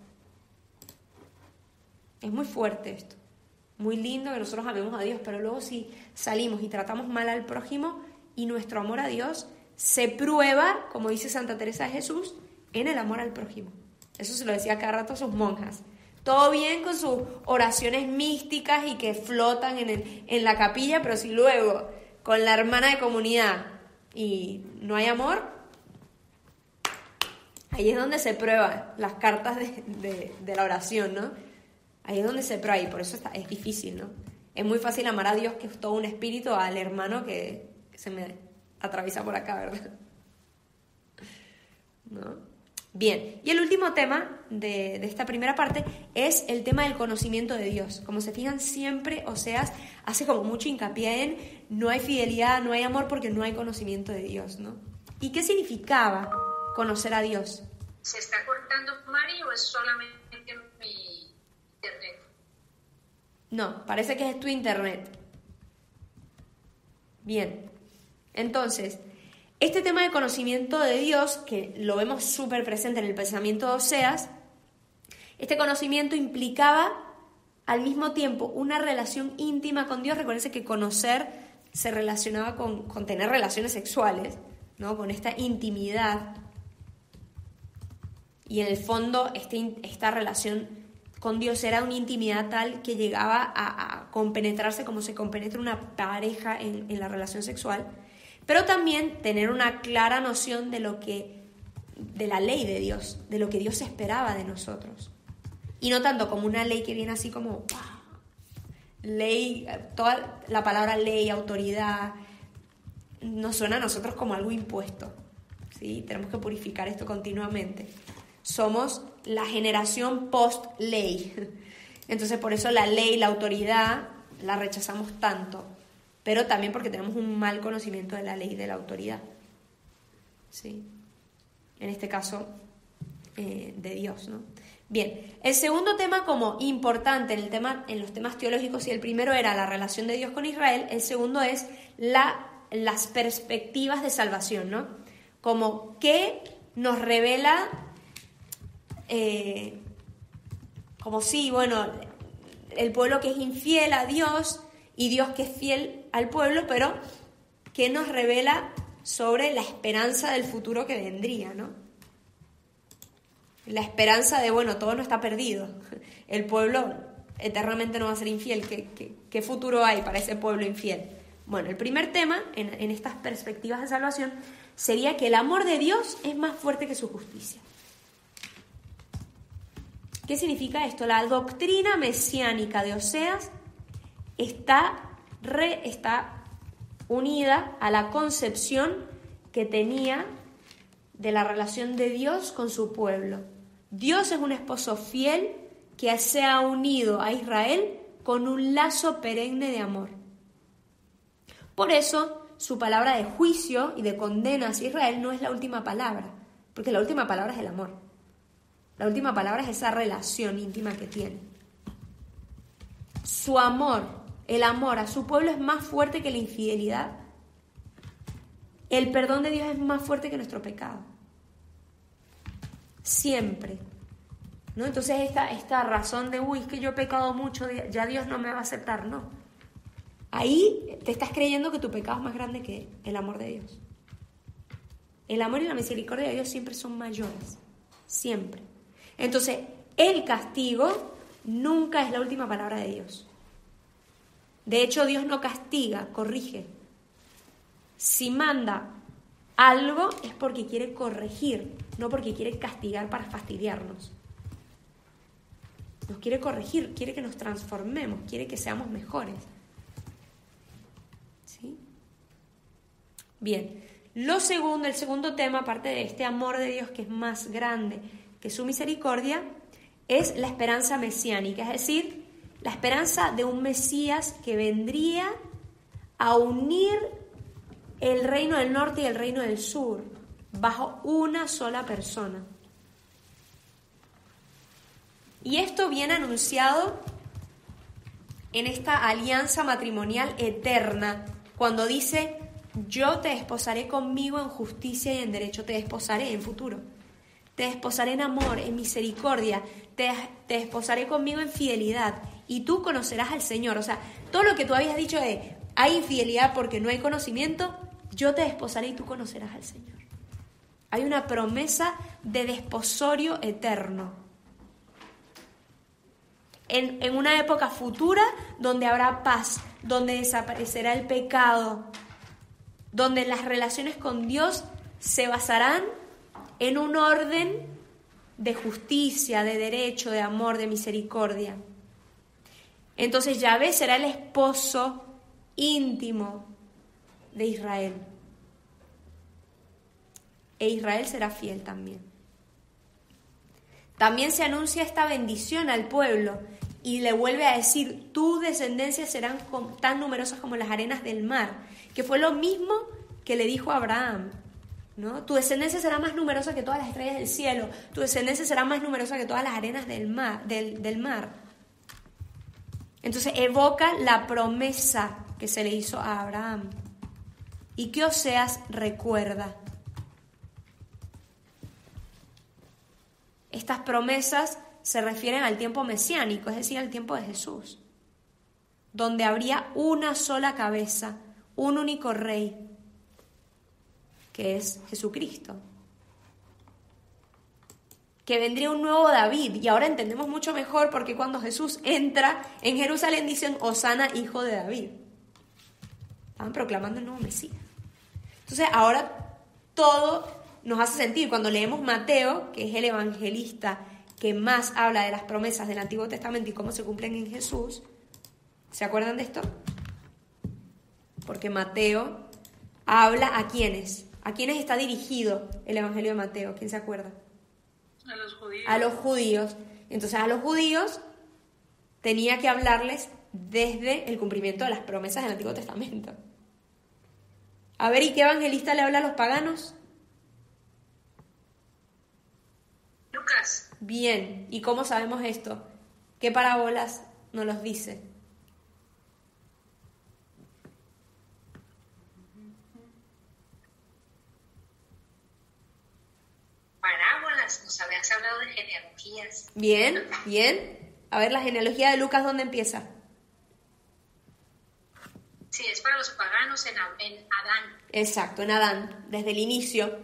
Es muy fuerte esto. Muy lindo que nosotros amemos a Dios, pero luego si salimos y tratamos mal al prójimo y nuestro amor a Dios se prueba, como dice Santa Teresa de Jesús, en el amor al prójimo. Eso se lo decía cada rato a sus monjas. Todo bien con sus oraciones místicas y que flotan en la capilla, pero si luego con la hermana de comunidad y no hay amor, ahí es donde se prueban las cartas de la oración, ¿no? Ahí es donde se prueba y por eso es difícil, ¿no? Es muy fácil amar a Dios, que es todo un espíritu, al hermano que se me atraviesa por acá, ¿verdad? ¿No? Bien, y el último tema de esta primera parte es el tema del conocimiento de Dios. Como se fijan, siempre Oseas hace como mucho hincapié en no hay fidelidad, no hay amor porque no hay conocimiento de Dios, ¿no? ¿Y qué significaba conocer a Dios? ¿Se está cortando, Mari, o es solamente mi internet? No, parece que es tu internet. Bien, entonces, este tema de conocimiento de Dios, que lo vemos súper presente en el pensamiento de Oseas, este conocimiento implicaba al mismo tiempo una relación íntima con Dios. Recuérdense que conocer se relacionaba con tener relaciones sexuales, ¿no? Con esta intimidad. Y en el fondo esta relación con Dios era una intimidad tal que llegaba a compenetrarse como se compenetra una pareja en la relación sexual, pero también tener una clara noción de la ley de Dios, de lo que Dios esperaba de nosotros. Y no tanto como una ley que viene así como ley, toda la palabra ley, autoridad, nos suena a nosotros como algo impuesto, ¿sí? Tenemos que purificar esto continuamente. Somos la generación post-ley. Entonces, por eso la ley, la autoridad, la rechazamos tanto. Pero también porque tenemos un mal conocimiento de la ley y de la autoridad. ¿Sí? En este caso, de Dios, ¿no? Bien, el segundo tema como importante en los temas teológicos, y el primero era la relación de Dios con Israel, el segundo es las perspectivas de salvación, ¿no? Como qué nos revela, como si, bueno, el pueblo que es infiel a Dios y Dios que es fiel al pueblo, pero qué nos revela sobre la esperanza del futuro que vendría, ¿no? La esperanza de, bueno, todo no está perdido. El pueblo eternamente no va a ser infiel. ¿Qué futuro hay para ese pueblo infiel? Bueno, el primer tema en estas perspectivas de salvación sería que el amor de Dios es más fuerte que su justicia. ¿Qué significa esto? La doctrina mesiánica de Oseas está unida a la concepción que tenía de la relación de Dios con su pueblo. Dios es un esposo fiel que se ha unido a Israel con un lazo perenne de amor. Por eso, su palabra de juicio y de condena hacia Israel no es la última palabra, porque la última palabra es el amor. La última palabra es esa relación íntima que tiene. Su amor, el amor a su pueblo es más fuerte que la infidelidad. El perdón de Dios es más fuerte que nuestro pecado. Siempre. ¿No? Entonces esta razón de, es que yo he pecado mucho, ya Dios no me va a aceptar, no. Ahí te estás creyendo que tu pecado es más grande que el amor de Dios. El amor y la misericordia de Dios siempre son mayores. Siempre. Entonces, el castigo nunca es la última palabra de Dios. De hecho, Dios no castiga, corrige. Si manda algo es porque quiere corregir, no porque quiere castigar para fastidiarnos. Nos quiere corregir, quiere que nos transformemos, quiere que seamos mejores. ¿Sí? Bien, el segundo tema, aparte de este amor de Dios que es más grande que su misericordia, es la esperanza mesiánica, es decir, la esperanza de un Mesías que vendría a unir el reino del norte y el reino del sur bajo una sola persona. Y esto viene anunciado en esta alianza matrimonial eterna, cuando dice, yo te desposaré conmigo en justicia y en derecho, te desposaré en futuro. Te desposaré en amor, en misericordia, te desposaré conmigo en fidelidad y tú conocerás al Señor. O sea, todo lo que tú habías dicho de hay infidelidad porque no hay conocimiento, yo te desposaré y tú conocerás al Señor. Hay una promesa de desposorio eterno. En una época futura donde habrá paz, donde desaparecerá el pecado, donde las relaciones con Dios se basarán en un orden de justicia, de derecho, de amor, de misericordia. Entonces Yahvé será el esposo íntimo de Israel. E Israel será fiel también. También se anuncia esta bendición al pueblo y le vuelve a decir, tus descendencias serán tan numerosas como las arenas del mar, que fue lo mismo que le dijo a Abraham, ¿no? Tu descendencia será más numerosa que todas las estrellas del cielo, tu descendencia será más numerosa que todas las arenas del mar. Entonces evoca la promesa que se le hizo a Abraham y que Oseas recuerda. Estas promesas se refieren al tiempo mesiánico, es decir, al tiempo de Jesús, donde habría una sola cabeza, un único rey, que es Jesucristo. Que vendría un nuevo David, y ahora entendemos mucho mejor porque cuando Jesús entra en Jerusalén dicen, Hosana, hijo de David. Estaban proclamando el nuevo Mesías. Entonces ahora todo nos hace sentido. Cuando leemos Mateo, que es el evangelista que más habla de las promesas del Antiguo Testamento y cómo se cumplen en Jesús, ¿se acuerdan de esto? Porque Mateo habla a quiénes. ¿A quiénes está dirigido el Evangelio de Mateo? ¿Quién se acuerda? A los judíos. A los judíos. Entonces a los judíos tenía que hablarles desde el cumplimiento de las promesas del Antiguo Testamento. A ver, ¿y qué evangelista le habla a los paganos? Lucas. Bien, ¿y cómo sabemos esto? ¿Qué parábolas nos los dice? Parábolas, nos habías hablado de genealogías. Bien, bien. A ver, la genealogía de Lucas, ¿dónde empieza? Sí, es para los paganos en Adán. Exacto, en Adán, desde el inicio.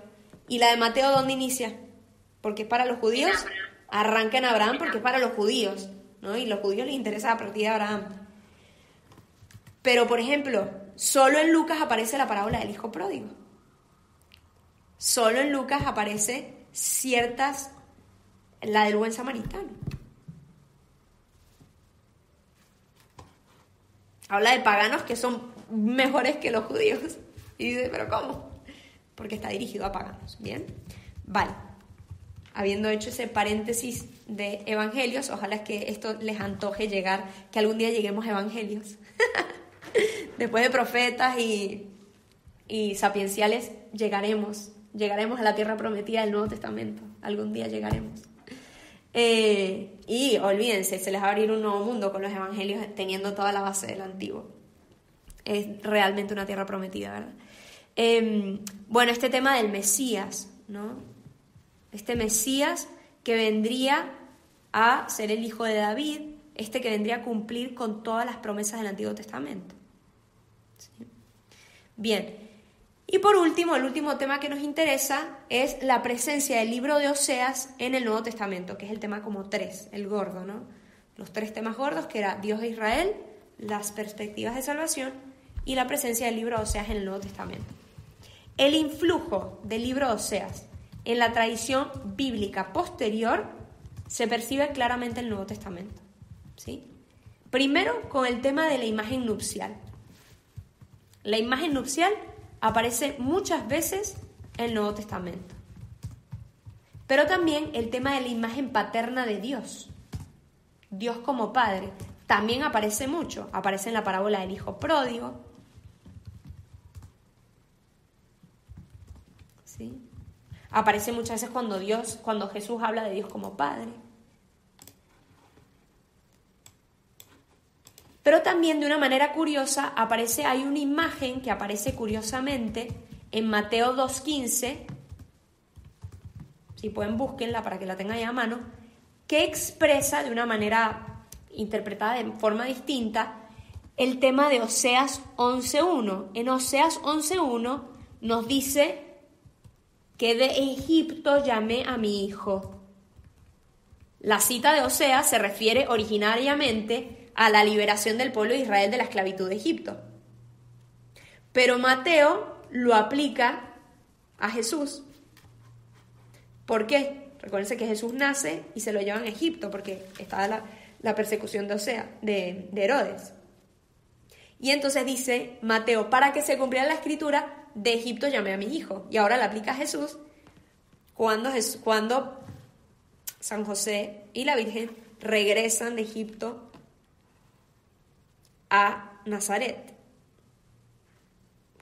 ¿Y la de Mateo dónde inicia? Porque es para los judíos. Arranca en Abraham porque es para los judíos, ¿no? Y a los judíos les interesa la partida de Abraham. Pero, por ejemplo, solo en Lucas aparece la parábola del hijo pródigo. Solo en Lucas aparece la del buen samaritano. Habla de paganos que son mejores que los judíos. Y dice, ¿pero cómo? Porque está dirigido a paganos. ¿Bien? Vale. Habiendo hecho ese paréntesis de evangelios, ojalá que esto les antoje llegar, que algún día lleguemos a evangelios. Después de profetas y sapienciales, llegaremos a la tierra prometida del Nuevo Testamento. Algún día llegaremos. Y olvídense, se les va a abrir un nuevo mundo con los evangelios teniendo toda la base del antiguo. Es realmente una tierra prometida, ¿verdad? Bueno, este tema del Mesías, ¿no? Este Mesías que vendría a ser el hijo de David, que vendría a cumplir con todas las promesas del Antiguo Testamento. ¿Sí? Bien, y por último, el último tema que nos interesa es la presencia del libro de Oseas en el Nuevo Testamento, que es el tema como 3, el gordo, ¿no? Los 3 temas gordos, que era Dios de Israel, las perspectivas de salvación y la presencia del libro de Oseas en el Nuevo Testamento. El influjo del libro de Oseas en la tradición bíblica posterior se percibe claramente en el Nuevo Testamento, ¿sí? Primero, con el tema de la imagen nupcial. La imagen nupcial aparece muchas veces en el Nuevo Testamento. Pero también el tema de la imagen paterna de Dios. Dios como Padre. También aparece mucho. Aparece en la parábola del hijo pródigo. ¿Sí? Aparece muchas veces cuando Jesús habla de Dios como Padre. Pero también de una manera curiosa hay una imagen que aparece curiosamente en Mateo 2:15, si pueden búsquenla para que la tengan ahí a mano, que expresa de una manera interpretada de forma distinta el tema de Oseas 11:1. En Oseas 11:1 nos dice que de Egipto llamé a mi hijo. La cita de Oseas se refiere originariamente a la liberación del pueblo de Israel de la esclavitud de Egipto. Pero Mateo lo aplica a Jesús. ¿Por qué? Recuérdense que Jesús nace y se lo llevan a Egipto porque estaba la persecución de Herodes. Y entonces dice Mateo, para que se cumpliera la escritura, de Egipto llamé a mi hijo. Y ahora la aplica a Jesús cuando San José y la Virgen regresan de Egipto a Nazaret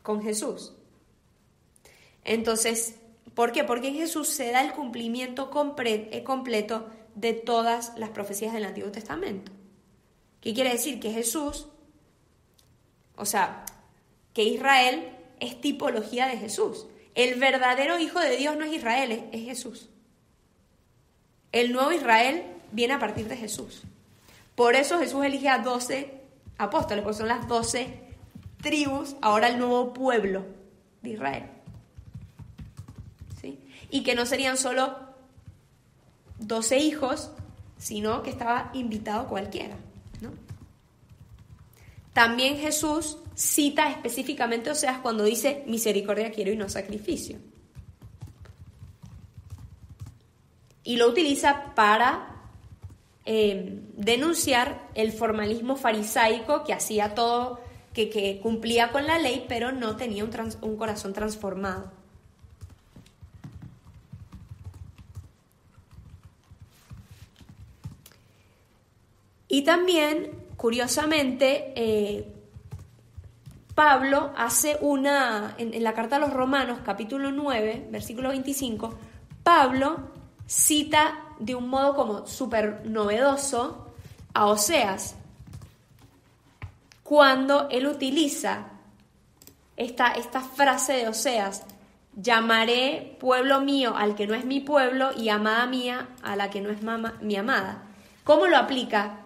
con Jesús. Entonces, ¿por qué? Porque en Jesús se da el cumplimiento completo de todas las profecías del Antiguo Testamento. ¿Qué quiere decir? Que Jesús, que Israel es tipología de Jesús. El verdadero Hijo de Dios no es Israel, es Jesús. El nuevo Israel viene a partir de Jesús. Por eso Jesús elige a 12 apóstoles, porque son las 12 tribus, ahora el nuevo pueblo de Israel. ¿Sí? Y que no serían solo 12 hijos, sino que estaba invitado cualquiera, ¿no? También Jesús cita específicamente Oseas cuando dice misericordia quiero y no sacrificio. Y lo utiliza para denunciar el formalismo farisaico que hacía todo, que cumplía con la ley, pero no tenía un corazón transformado. Y también, curiosamente, Pablo hace en la carta a los Romanos, capítulo 9, versículo 25, Pablo cita de un modo como súper novedoso a Oseas, cuando él utiliza esta frase de Oseas: llamaré pueblo mío al que no es mi pueblo y amada mía a la que no es mi amada. ¿Cómo lo aplica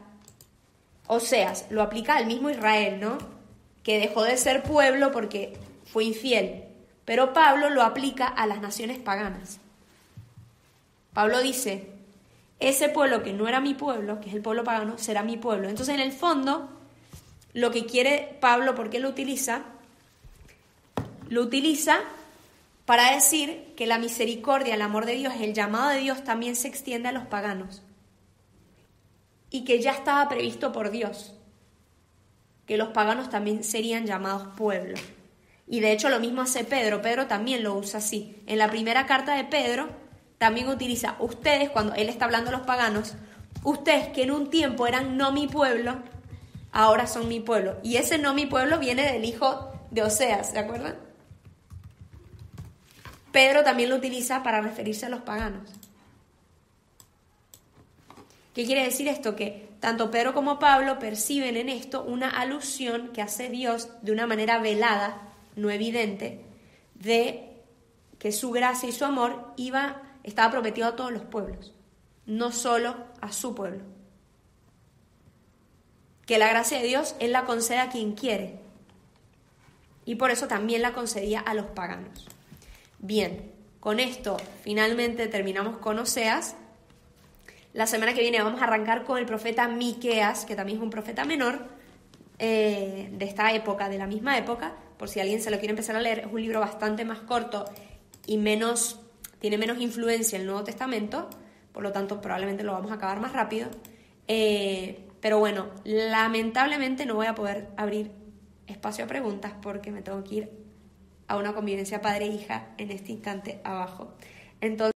Oseas? Lo aplica al mismo Israel, ¿no? Que dejó de ser pueblo porque fue infiel. Pero Pablo lo aplica a las naciones paganas. Pablo dice, ese pueblo que no era mi pueblo, que es el pueblo pagano, será mi pueblo. Entonces, en el fondo, lo que quiere Pablo, ¿por qué lo utiliza? Lo utiliza para decir que la misericordia, el amor de Dios, el llamado de Dios también se extiende a los paganos. Y que ya estaba previsto por Dios, que los paganos también serían llamados pueblo. Y de hecho lo mismo hace Pedro. Pedro también lo usa así. En la primera carta de Pedro también utiliza ustedes, cuando él está hablando a los paganos, ustedes que en un tiempo eran no mi pueblo, ahora son mi pueblo. Y ese no mi pueblo viene del hijo de Oseas, ¿se acuerdan? Pedro también lo utiliza para referirse a los paganos. ¿Qué quiere decir esto? Que tanto Pedro como Pablo perciben en esto una alusión que hace Dios de una manera velada, no evidente, de que su gracia y su amor estaba prometido a todos los pueblos, no solo a su pueblo. Que la gracia de Dios Él la concede a quien quiere, y por eso también la concedía a los paganos. Bien, con esto finalmente terminamos con Oseas. La semana que viene vamos a arrancar con el profeta Miqueas, que también es un profeta menor de esta época, de la misma época, por si alguien se lo quiere empezar a leer. Es un libro bastante más corto y tiene menos influencia en el Nuevo Testamento, por lo tanto probablemente lo vamos a acabar más rápido. Pero bueno, lamentablemente no voy a poder abrir espacio a preguntas porque me tengo que ir a una convivencia padre-hija en este instante abajo. Entonces,